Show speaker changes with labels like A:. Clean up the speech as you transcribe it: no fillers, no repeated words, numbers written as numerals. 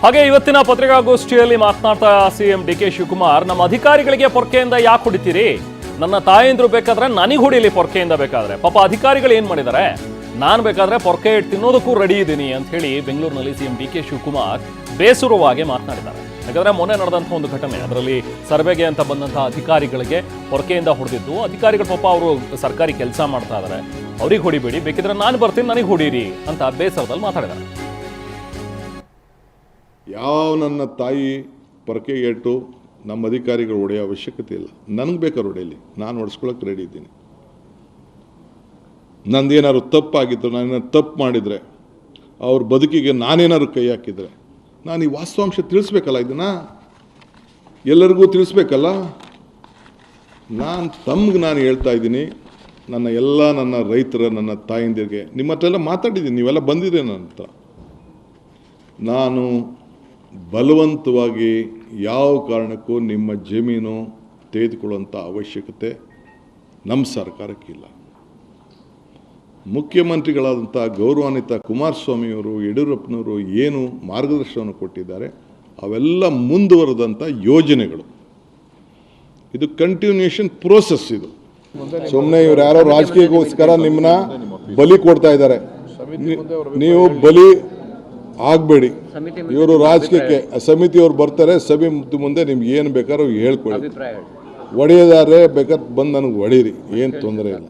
A: ಹಾಗೆ ಇವತ್ತಿನ ಪತ್ರಿಕಾಗೋಷ್ಠಿಯಲ್ಲಿ ಮಾತನಾಡ್ತಾ ಸಿಎಂ ಡಿ ಕೆ ಶಿವಕುಮಾರ್, ನಮ್ಮ ಅಧಿಕಾರಿಗಳಿಗೆ ಪೊರ್ಕೆಯಿಂದ ಯಾಕೆ ಹೊಡಿತೀರಿ? ನನ್ನ ತಾಯಂದ್ರು ಬೇಕಾದ್ರೆ ನನಗೆ ಹೊಡಿಲಿ ಪೊರ್ಕೆಯಿಂದ ಬೇಕಾದ್ರೆ. ಪಾಪ ಅಧಿಕಾರಿಗಳು ಏನ್ ಮಾಡಿದ್ದಾರೆ, ನಾನು ಬೇಕಾದ್ರೆ ಪೊರ್ಕೆ ಇಟ್ಟು ತಿನ್ನೋದಕ್ಕೂ ರೆಡಿ ಇದ್ದೀನಿ ಅಂತ ಹೇಳಿ ಬೆಂಗಳೂರಿನಲ್ಲಿ ಸಿಎಂ ಡಿ ಕೆ ಶಿವಕುಮಾರ್ ಬೇಸರವಾಗಿ ಮಾತನಾಡಿದ್ದಾರೆ. ಯಾಕಂದ್ರೆ ಮೊನ್ನೆ ನಡೆದಂತಹ ಒಂದು ಘಟನೆ, ಅದರಲ್ಲಿ ಸರ್ವೆಗೆ ಅಂತ ಬಂದಂತಹ ಅಧಿಕಾರಿಗಳಿಗೆ ಪೊರ್ಕೆಯಿಂದ ಹೊಡೆದಿದ್ದು. ಅಧಿಕಾರಿಗಳು ಪಾಪ ಅವರು ಸರ್ಕಾರಿ ಕೆಲಸ ಮಾಡ್ತಾ ಇದ್ದಾರೆ, ಅವ್ರಿಗೆ ಹೊಡಿಬೇಡಿ, ಬೇಕಿದ್ರೆ ನಾನು ಬರ್ತೀನಿ ನನಗೆ ಹೊಡೀರಿ ಅಂತ ಬೇಸರದಲ್ಲಿ ಮಾತಾಡಿದ್ದಾರೆ.
B: ಯಾವ ನನ್ನ ತಾಯಿ ಪೊರಕೆಗೆ ಇಟ್ಟು ನಮ್ಮ ಅಧಿಕಾರಿಗಳು ಹೊಡೆಯೋ ಅವಶ್ಯಕತೆ ಇಲ್ಲ. ನನಗೆ ಬೇಕಾದ್ರೆ ಹೊಡೆಯಲಿ, ನಾನು ಹೊಡೆಸ್ಕೊಳಕ್ಕೆ ರೆಡಿ ಇದ್ದೀನಿ. ನಂದೇನಾದ್ರು ತಪ್ಪಾಗಿದ್ದು, ನಾನೇನಾದ್ರು ತಪ್ಪು ಮಾಡಿದರೆ, ಅವ್ರ ಬದುಕಿಗೆ ನಾನೇನಾದ್ರು ಕೈ ಹಾಕಿದರೆ, ನಾನು ಈ ವಾಸ್ತವಾಂಶ ತಿಳಿಸ್ಬೇಕಲ್ಲ, ಇದನ್ನು ಎಲ್ಲರಿಗೂ ತಿಳಿಸ್ಬೇಕಲ್ಲ. ನಾನು ಹೇಳ್ತಾ ಇದ್ದೀನಿ, ನನ್ನ ರೈತರ, ನನ್ನ ತಾಯಿಂದಿರಿಗೆ ನಿಮ್ಮ ಹತ್ರ ಎಲ್ಲ ಮಾತಾಡಿದ್ದೀನಿ, ನೀವೆಲ್ಲ ಬಂದಿದ್ದೀರಿ ನನ್ನ ಹತ್ರ. ನಾನು ಬಲವಂತವಾಗಿ ಯಾವ ಕಾರಣಕ್ಕೂ ನಿಮ್ಮ ಜಮೀನು ತೆಗೆದುಕೊಳ್ಳುವಂಥ ಅವಶ್ಯಕತೆ ನಮ್ಮ ಸರ್ಕಾರಕ್ಕಿಲ್ಲ. ಮುಖ್ಯಮಂತ್ರಿಗಳಾದಂಥ ಗೌರವಾನ್ವಿತ ಕುಮಾರಸ್ವಾಮಿಯವರು, ಯಡಿಯೂರಪ್ಪನವರು ಏನು ಮಾರ್ಗದರ್ಶನವನ್ನು ಕೊಟ್ಟಿದ್ದಾರೆ ಅವೆಲ್ಲ ಮುಂದುವರೆದಂಥ ಯೋಜನೆಗಳು. ಇದು ಕಂಟಿನ್ಯೂಷನ್ ಪ್ರೋಸೆಸ್. ಇದು ಸುಮ್ಮನೆ ಇವ್ರು ಯಾರೋ ರಾಜಕೀಯಕ್ಕೋಸ್ಕರ ನಿಮ್ಮನ್ನ ಬಲಿ ಕೊಡ್ತಾ ಇದ್ದಾರೆ. ನೀವು ಬಲಿ ಆಗಬೇಡಿ. ಇವರು ರಾಜಕೀಯಕ್ಕೆ ಸಮಿತಿಯವ್ರು ಬರ್ತಾರೆ, ಸಮಿತಿ ಮುಂದೆ ನಿಮ್ಗೆ ಏನು ಬೇಕಾದ್ರೂ ಹೇಳ್ಕೊಳ್ಳಿ. ಹೊಡೆಯೋದಾದ್ರೆ ಬೇಕಾದ್ರೆ ಬಂದು ನನಗೆ ಹೊಡೀರಿ, ಏನು ತೊಂದರೆ ಇಲ್ಲ.